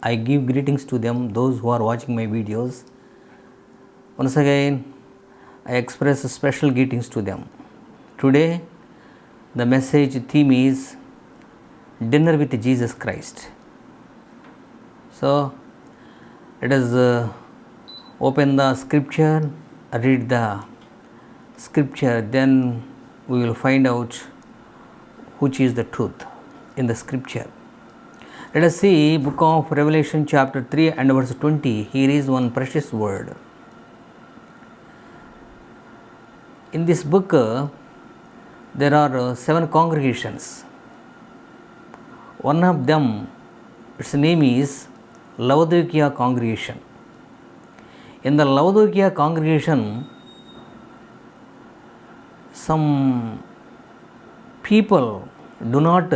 I give greetings to them, those who are watching my videos. Once again, I express special greetings to them. Today, the message theme is Dinner with Jesus Christ. So, let us open the scripture, read the scripture, then we will find out which is the truth in the scripture. Let us see book of Revelation chapter 3 and verse 20. Here is one precious word. In this book, there are 7 congregations. One of them, its name is Laodicea congregation. In the Laodicea congregation, some people do not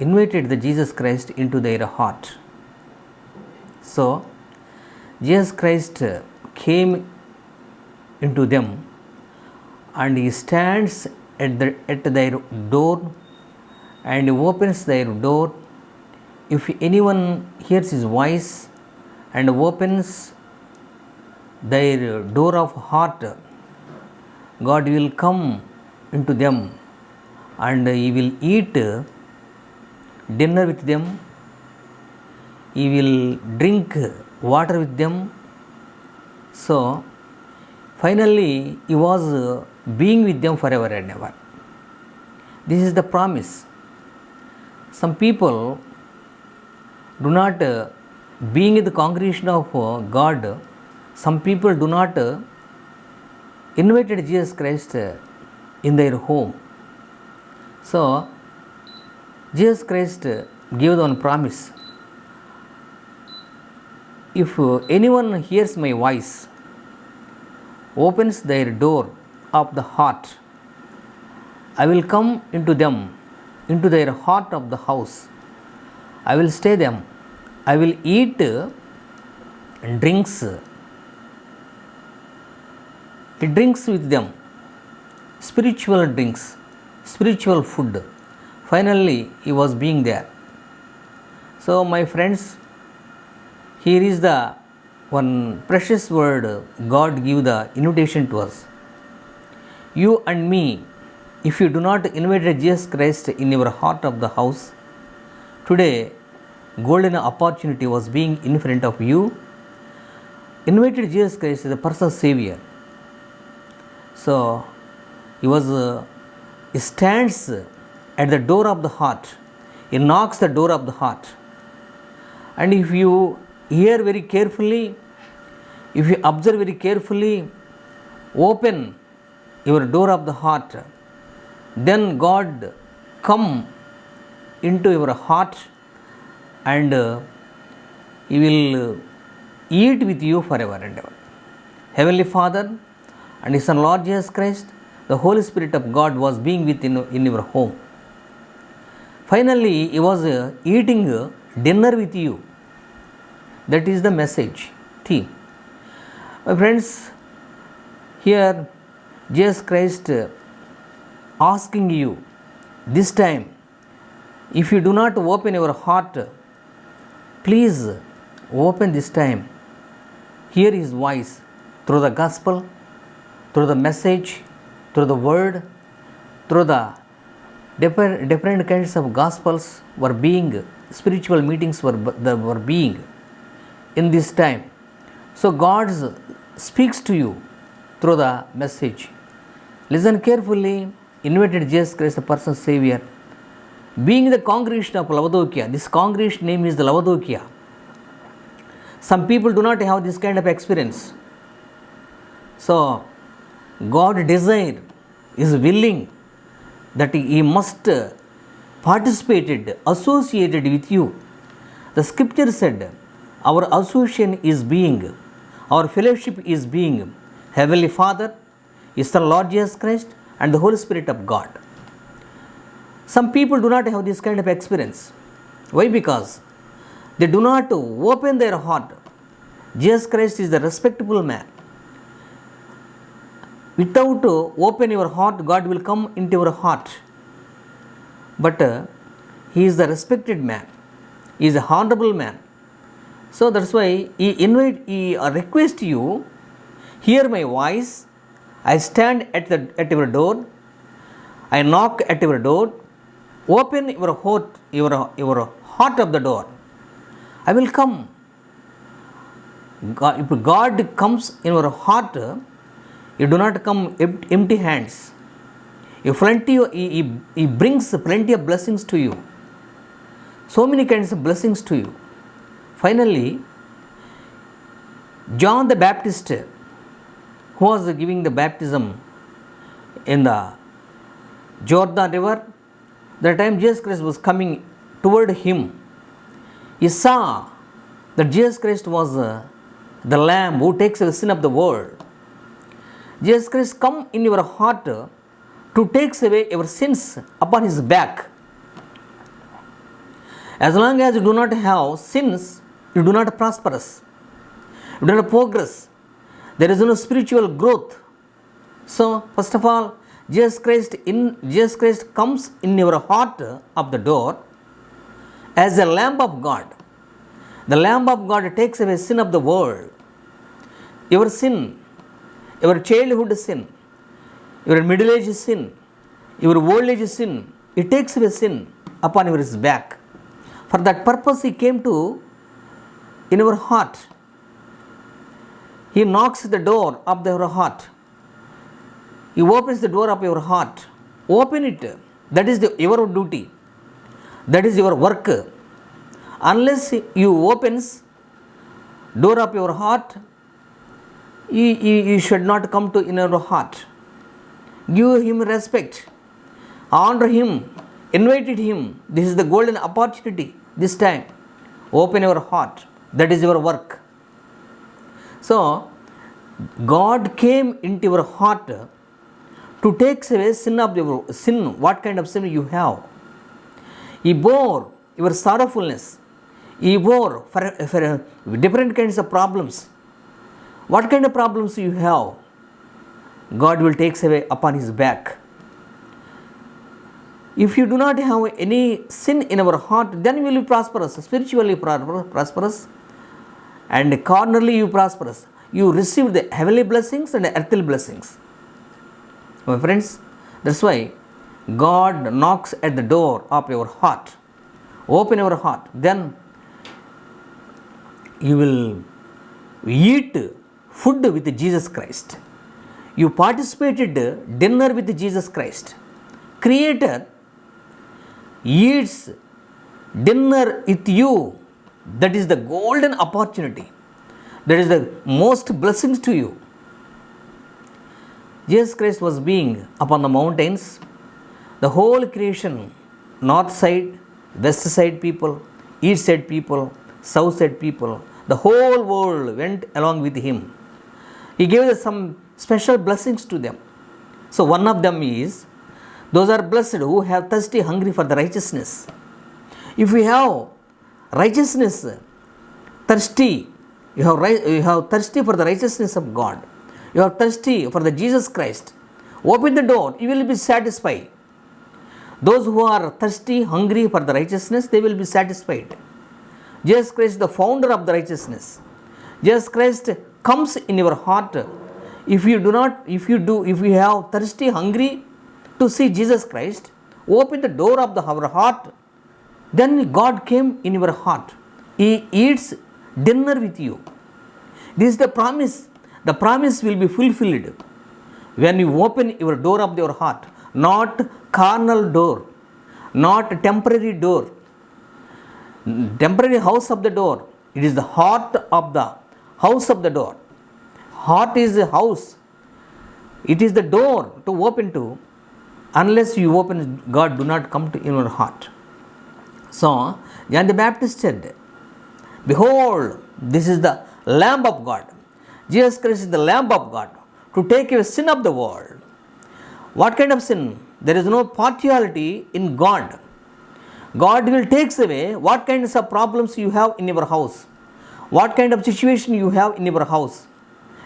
invited the Jesus Christ into their heart. So, Jesus Christ came into them and he stands at their door and opens their door. If anyone hears his voice and opens their door of heart, God will come into them and he will eat dinner with them, he will drink water with them. So, finally, he was being with them forever and ever. This is the promise. Some people do not being in the congregation of God, some people do not invited Jesus Christ in their home. So, Jesus Christ gave one promise. If anyone hears my voice, opens their door of the heart, I will come into them, into their heart of the house. I will stay them. I will eat drinks with them, spiritual drinks, spiritual food. Finally, he was being there. So, my friends, here is the one precious word God give the invitation to us. You and me, if you do not invite Jesus Christ in your heart of the house, today golden opportunity was being in front of you. Invited Jesus Christ as a personal savior. So, he stands at the door of the heart. He knocks the door of the heart. And if you hear very carefully, if you observe very carefully, open your door of the heart, then God come into your heart and he will eat with you forever and ever. Heavenly Father and His Son Lord Jesus Christ, the Holy Spirit of God was being in your home. Finally, he was eating dinner with you. That is the message, theme. My friends, here Jesus Christ asking you this time, if you do not open your heart, please open this time. Hear His voice through the gospel, through the message, through the word, through the different kinds of gospels were being, spiritual meetings were being in this time. So God speaks to you through the message. Listen carefully. Invited Jesus Christ, the personal savior, being the congregation of Laodicea. This congregation name is the Laodicea. Some people do not have this kind of experience. So God desire is willing that He must participated, associated with you. The scripture said, our association is being, our fellowship is being Heavenly Father, His Son Lord Jesus Christ, and the Holy Spirit of God. Some people do not have this kind of experience. Why? Because they do not open their heart. Jesus Christ is the respectable man. Without open your heart, God will come into your heart. But He is the respected man. He is a honorable man. So that's why he request you, hear my voice, I stand at your door, I knock at your door, open your heart of the door, I will come. If God comes in your heart, you do not come empty hands. He brings plenty of blessings to you. So many kinds of blessings to you. Finally, John the Baptist, who was giving the baptism in the Jordan River, the time Jesus Christ was coming toward him, he saw that Jesus Christ was the Lamb who takes the sin of the world. Jesus Christ come in your heart to take away your sins upon his back. As long as you do not have sins, you do not prosper. You do not progress. There is no spiritual growth. So, first of all, Jesus Christ comes in your heart of the door as a Lamb of God. The Lamb of God takes away sin of the world. Your sin, your childhood sin, your middle age sin, your old age sin, he takes away sin upon your back. For that purpose he came to in your heart. He knocks the door of your heart. He opens the door of your heart. Open it. That is your duty. That is your work. Unless you opens door of your heart, you should not come to in your heart. Give him respect. Honor him. Invite him. This is the golden opportunity. This time, open your heart. That is your work. So, God came into your heart to take away sin of your sin. What kind of sin you have? He bore your sorrowfulness. He bore for different kinds of problems. What kind of problems you have? God will take away upon his back. If you do not have any sin in our heart, then you will be prosperous, spiritually prosperous, and carnally you prosperous. You receive the heavenly blessings and earthly blessings. My friends, that's why God knocks at the door of your heart. Open your heart. Then you will eat food with Jesus Christ. You participated dinner with Jesus Christ. Creator eats dinner with you. That is the golden opportunity. That is the most blessings to you. Jesus Christ was being upon the mountains. The whole creation, north side, west side people, east side people, south side people, the whole world went along with him. He gave some special blessings to them. So one of them is, those are blessed who have thirsty, hungry for the righteousness. If we have righteousness, thirsty, you have thirsty for the righteousness of God. You are thirsty for the Jesus Christ. Open the door, you will be satisfied. Those who are thirsty, hungry for the righteousness, they will be satisfied. Jesus Christ, the founder of the righteousness. Jesus Christ comes in your heart. If you have thirsty, hungry to see Jesus Christ, open the door of our heart. Then God came in your heart. He eats dinner with you. This is the promise. The promise will be fulfilled when you open your door of your heart. Not carnal door, not temporary door, temporary house of the door. It is the heart of the house of the door. Heart is a house. It is the door to open to. Unless you open, God do not come to in your heart. So, John the Baptist said, behold, this is the Lamb of God. Jesus Christ is the Lamb of God to take away sin of the world. What kind of sin? There is no partiality in God. God will take away what kinds of problems you have in your house. What kind of situation you have in your house.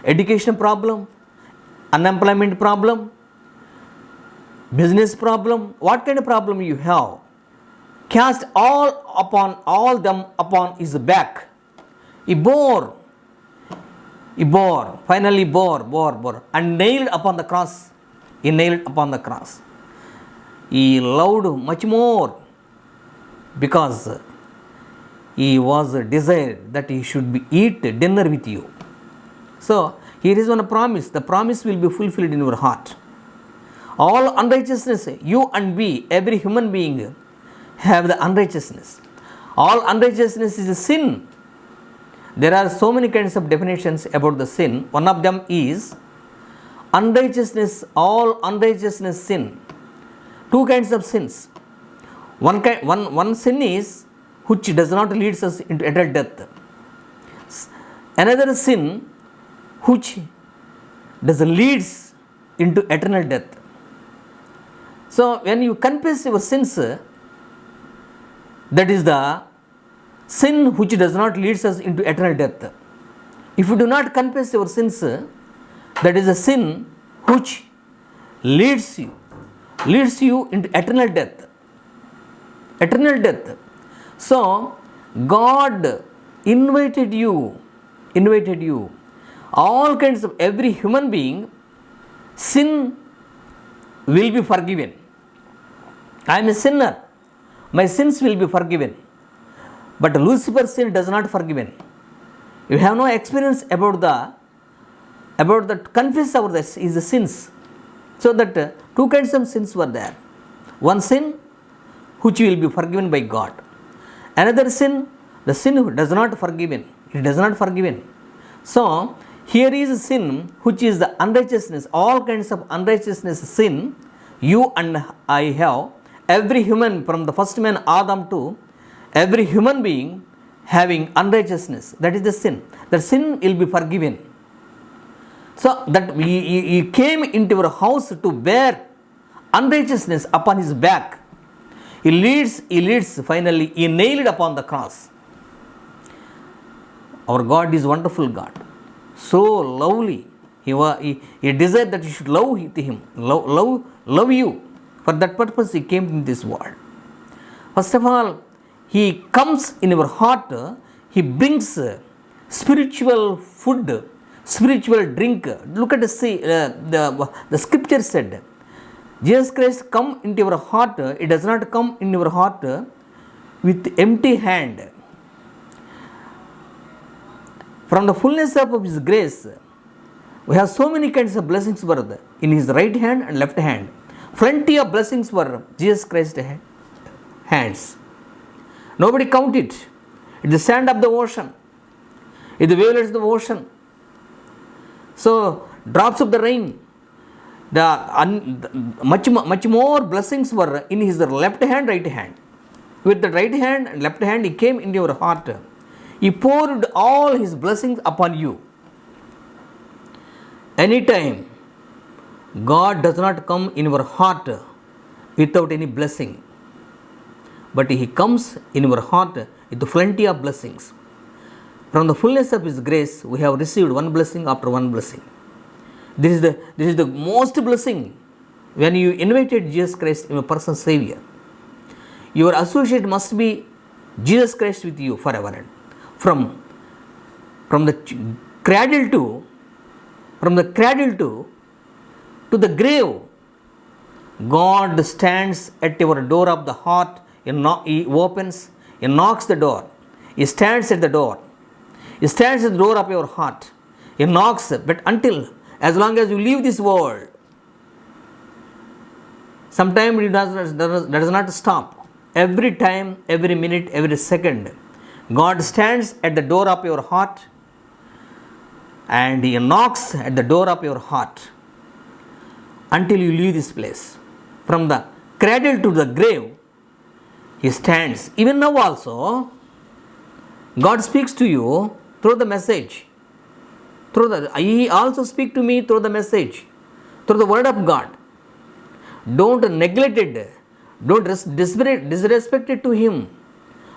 Education problem, unemployment problem, business problem, what kind of problem you have. Cast all them upon his back. He bore, finally bore, and nailed upon the cross. He nailed upon the cross. He loved much more because he was desired that he should eat dinner with you. So, here is one promise. The promise will be fulfilled in your heart. All unrighteousness, you and me, every human being have the unrighteousness. All unrighteousness is a sin. There are so many kinds of definitions about the sin. One of them is unrighteousness, all unrighteousness sin. Two kinds of sins. One sin is which does not lead us into eternal death. Another sin which does leads into eternal death. So when you confess your sins, that is the sin which does not lead us into eternal death. If you do not confess your sins, that is a sin which leads you into eternal death. Eternal death. So God invited you, all kinds of every human being, sin will be forgiven. I am a sinner, my sins will be forgiven. But Lucifer's sin does not forgiven. You have no experience about the confess our is sins. So that two kinds of sins were there. One sin which will be forgiven by God. Another sin, the sin does not forgiven. It does not forgiven. So here is a sin which is the unrighteousness, all kinds of unrighteousness sin you and I have. Every human from the first man Adam to every human being having unrighteousness. That is the sin. The sin will be forgiven. So that he came into our house to bear unrighteousness upon his back. He leads, finally, he nailed upon the cross. Our God is wonderful God. So lovely. He desired that you should love him, love you. For that purpose he came in this world. First of all, he comes in your heart, he brings spiritual food, spiritual drink. Look at the scripture said, Jesus Christ come into your heart, it does not come in your heart with empty hand. From the fullness of his grace, we have so many kinds of blessings were in his right hand and left hand. Plenty of blessings were Jesus Christ's hands. Nobody count it. It's the sand of the ocean. It's the waves of the ocean. So drops of the rain. Much more blessings were in his left hand, right hand. With the right hand and left hand, he came into your heart. He poured all his blessings upon you. Anytime God does not come in your heart without any blessing, but he comes in your heart with plenty of blessings. From the fullness of his grace, we have received one blessing after one blessing. This is the most blessing when you invited Jesus Christ in your personal Savior. Your associate must be Jesus Christ with you forever. From the cradle to the grave, God stands at your door of the heart. He opens, he knocks the door. He stands at the door. He stands at the door of your heart. He knocks, but as long as you leave this world, sometimes it does not stop. Every time, every minute, every second, God stands at the door of your heart and he knocks at the door of your heart until you leave this place. From the cradle to the grave, he stands. Even now also, God speaks to you through the message. He also speaks to me through the message, through the word of God. Don't neglect it. Don't disrespect it to him.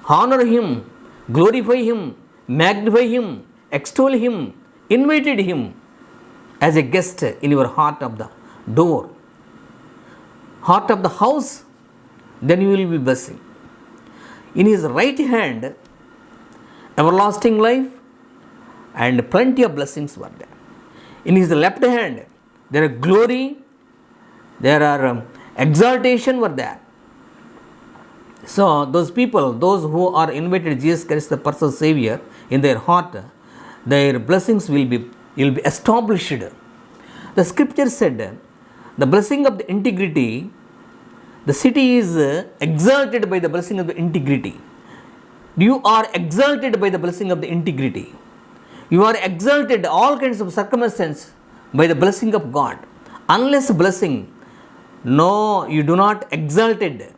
Honor him. Glorify him. Magnify him. Extol him. Invited him as a guest in your heart of the door, heart of the house, then you will be blessing. In his right hand, everlasting life, and plenty of blessings were there. In his left hand, there are glory, there are exaltation were there. So those people, those who are invited Jesus Christ, the personal Savior, in their heart, their blessings will be established. The scripture said, the blessing of the integrity, the city is exalted by the blessing of the integrity. You are exalted by the blessing of the integrity. You are exalted all kinds of circumstances by the blessing of God. Unless blessing, no, you do not exalted.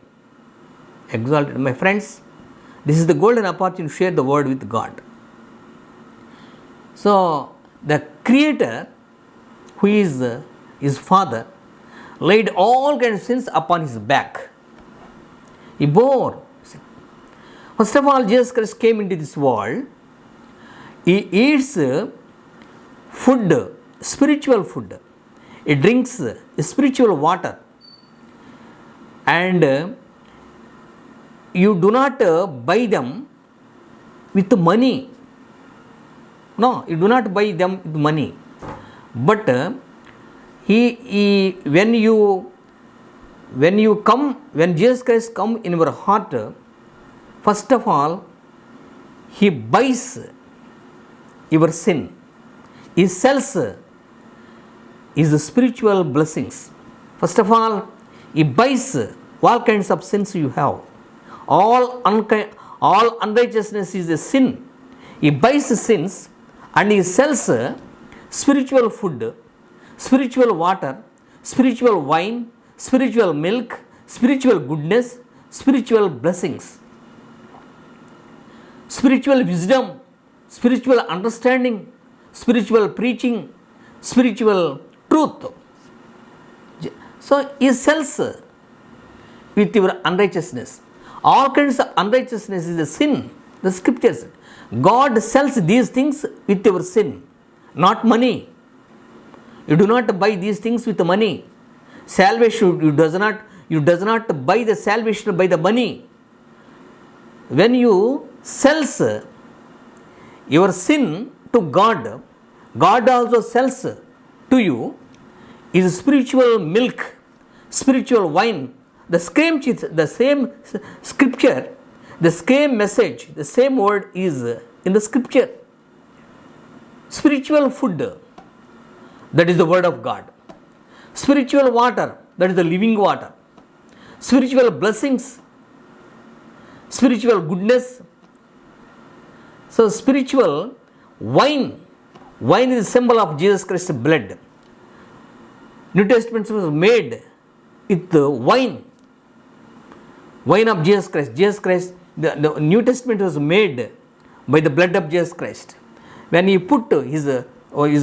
Exalted. My friends, this is the golden opportunity to share the word with God. So, the Creator, who is his Father, laid all kinds of sins upon his back. He bore. First of all, Jesus Christ came into this world. He eats food, spiritual food. He drinks spiritual water. And you do not buy them with money. No, you do not buy them with money. But when Jesus Christ come in your heart, first of all, he buys your sin. He sells his spiritual blessings. First of all, he buys all kinds of sins you have. All unrighteousness is a sin. He buys sins and he sells spiritual food, spiritual water, spiritual wine, spiritual milk, spiritual goodness, spiritual blessings, spiritual wisdom, spiritual understanding, spiritual preaching, spiritual truth. So he sells with your unrighteousness. All kinds of unrighteousness is a sin. The scriptures. God sells these things with your sin, not money. You do not buy these things with money. Salvation, you does not buy the salvation by the money. When you sells your sin to God, God also sells to you is spiritual milk, spiritual wine. The same scripture, the same message, the same word is in the scripture. Spiritual food, that is the word of God. Spiritual water, that is the living water. Spiritual blessings, spiritual goodness. So spiritual wine is a symbol of Jesus Christ's blood. New Testament was made with the wine of Jesus Christ. Jesus Christ, the New Testament was made by the blood of Jesus Christ. When he put his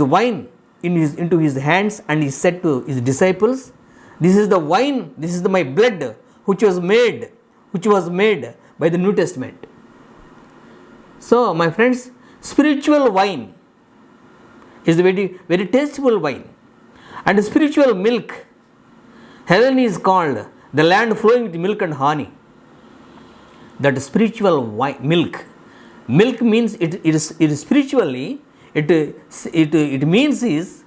wine into his hands and he said to his disciples, "This is the wine, this is my blood which was made by the New Testament." So, my friends, spiritual wine is a very, very tasteful wine. And spiritual milk, heaven is called the land flowing with milk and honey. That spiritual milk means it is spiritually, it means is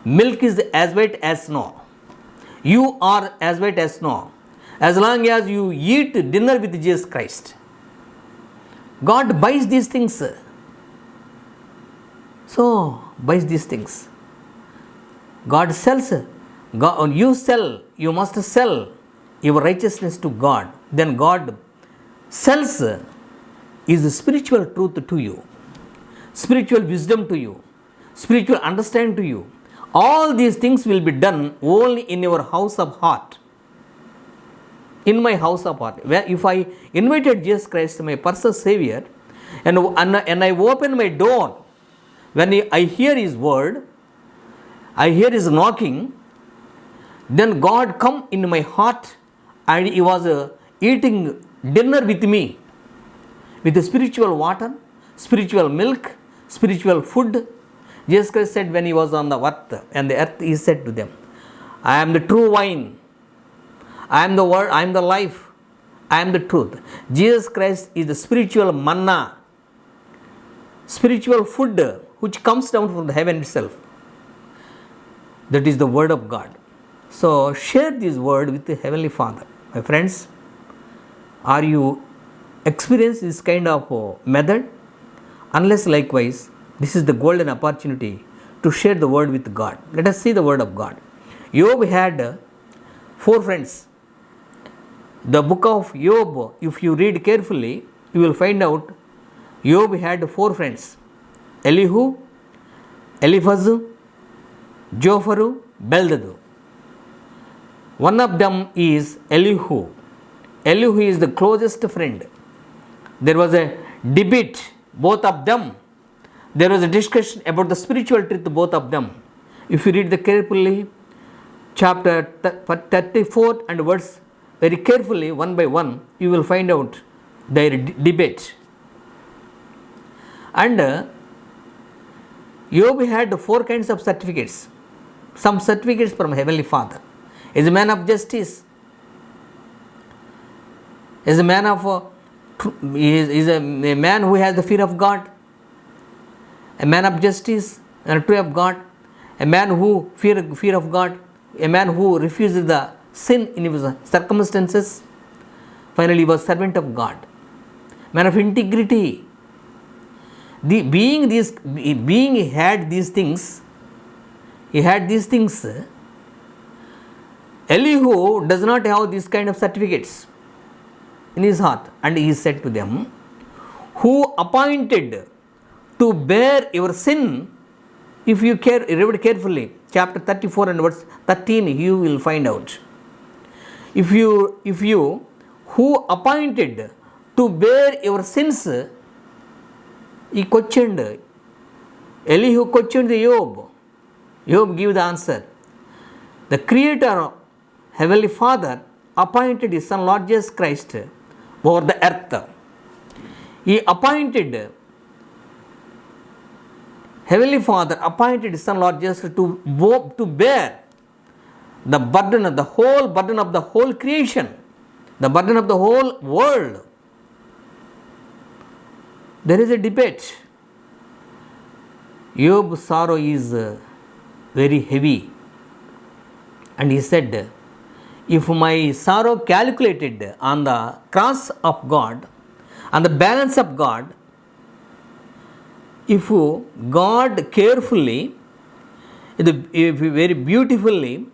milk is as white as snow. You are as white as snow as long as you eat dinner with Jesus Christ. God buys these things. So, buys these things. God sells. You must sell your righteousness to God. Then God sells is spiritual truth to you, spiritual wisdom to you, spiritual understanding to you. All these things will be done only in your house of heart. In my house of heart. If I invited Jesus Christ, my personal Savior, and I open my door, when I hear His word, I hear His knocking, then God come in my heart and He was eating dinner with me with spiritual water, spiritual milk, spiritual food. Jesus Christ said when He was on the earth, He said to them, "I am the true wine. I am the word, I am the life, I am the truth." Jesus Christ is the spiritual manna, spiritual food which comes down from the heaven itself. That is the word of God. So share this word with the Heavenly Father. My friends, are you experiencing this kind of method? Unless likewise, this is the golden opportunity to share the word with God. Let us see the word of God. Job had 4 friends. The book of Job, if you read carefully, you will find out Job had 4 friends: Elihu, Eliphaz, Jopharu, Bildad. One of them is Elihu. Elihu is the closest friend. There was a debate, both of them. There was a discussion about the spiritual truth, both of them. If you read the carefully, chapter 34 and verse very carefully, one by one, you will find out their debate. And Job had 4 kinds of certificates. Some certificates from Heavenly Father. Is a man of justice. Is a man of is a man who has the fear of God. A man of justice and a tree of God. A man who fear of God. A man who refuses the sin in his circumstances. Finally, he was servant of God. Man of integrity. Being he had these things. Elihu does not have these kind of certificates in his heart, and he said to them, "Who appointed to bear your sin?" If you read carefully, chapter 34 and verse 13, you will find out. If you who appointed to bear your sins, he questioned. Elihu questioned Job. Job gave the answer. The Creator, Heavenly Father, appointed His Son Lord Jesus Christ over the earth. He appointed, Heavenly Father appointed His Son Lord Jesus to bear the burden of the whole creation, the burden of the whole world. There is a debate. Job's sorrow is very heavy. And he said, if my sorrow calculated on the cross of God, on the balance of God, if God carefully, if very beautifully,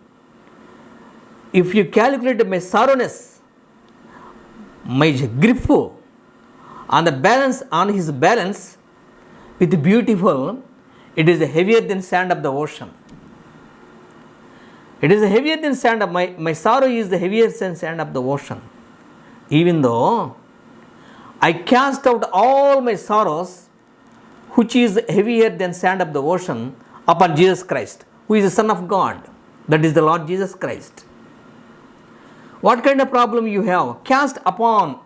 if you calculate my sorrowness, my grip on the balance, on His balance with beautiful, it is heavier than sand of the ocean. It is heavier than sand of my sorrow is the heavier than sand of the ocean. Even though I cast out all my sorrows, which is heavier than sand of the ocean, upon Jesus Christ, who is the Son of God, that is the Lord Jesus Christ. What kind of problem you have? Cast upon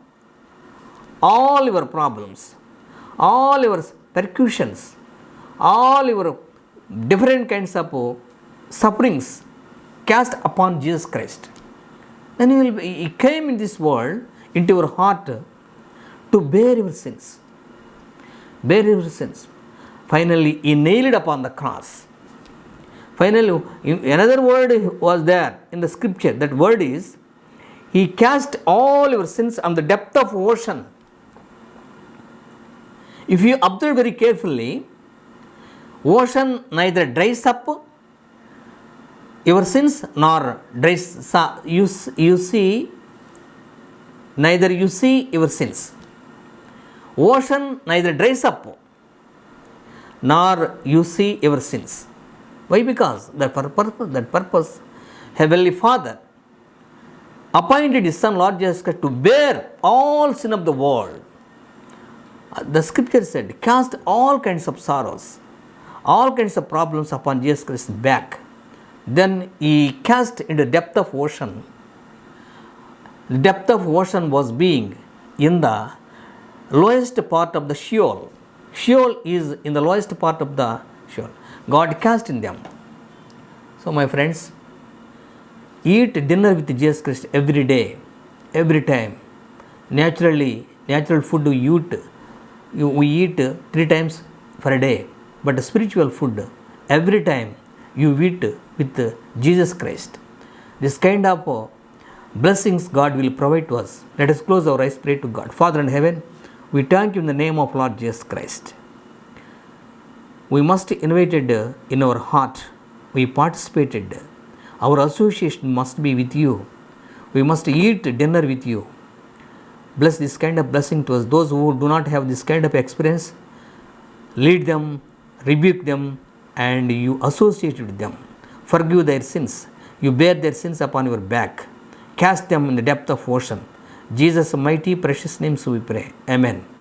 all your problems, all your persecutions, all your different kinds of sufferings, cast upon Jesus Christ. Then He came in this world, into your heart, to bear your sins. Bear your sins. Finally, He nailed upon the cross. Finally, another word was there in the scripture. That word is, He cast all your sins on the depth of ocean. If you observe very carefully, ocean neither dries up your sins nor dries. You see, neither you see your sins. Ocean neither dries up nor you see your sins. Why? Because that purpose, Heavenly Father appointed His Son Lord Jesus Christ to bear all sin of the world. The scripture said, cast all kinds of sorrows, all kinds of problems upon Jesus Christ's back. Then He cast into the depth of ocean. The depth of ocean was being in the lowest part of the Sheol. Sheol is in the lowest part of the Sheol. God cast in them. So my friends, eat dinner with Jesus Christ every day, every time. Natural food we eat 3 times for a day. but spiritual food every time you eat with Jesus Christ. This kind of blessings God will provide to us. Let us close our eyes, pray to God. Father in heaven, we thank you in the name of Lord Jesus Christ. We must invited in our heart. We participated. Our association must be with you. We must eat dinner with you. Bless this kind of blessing to us. Those who do not have this kind of experience, lead them, rebuke them, and you associate with them. Forgive their sins. You bear their sins upon your back. Cast them in the depth of ocean. Jesus' mighty precious name, so we pray. Amen.